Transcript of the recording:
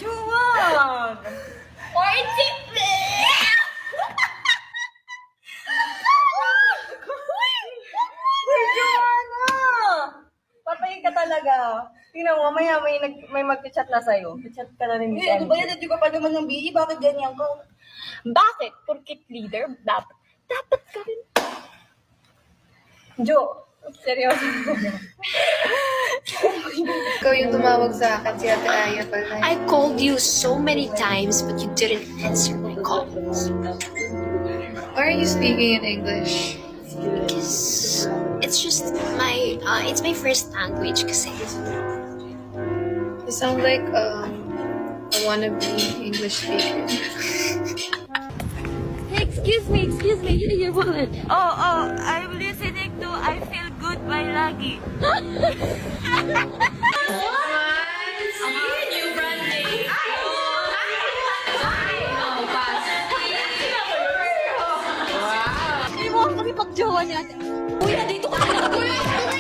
Juwag! Joanna! Patayin ka talaga. Tingnan mo, mamaya may mag-chat na sa'yo. Chat ka na rin. Ano ba yan? Hindi ka pa naman ng BE. Bakit ganyan ka? Bakit? Porkit leader, dapat ka rin. Jo, seryoso. Ikaw yung tumawag sa akin, si Ate Aya pala. I called you so many times, but you didn't answer my calls. Why are you speaking in English? Because it's just it's my first language kasi. You sound like a wannabe English speaker. Excuse me, here your wallet. Oh, I'm listening to I Feel Good by Lagi. Hindi mo ako kami pag-jowa niya. Uy, nandito ka na!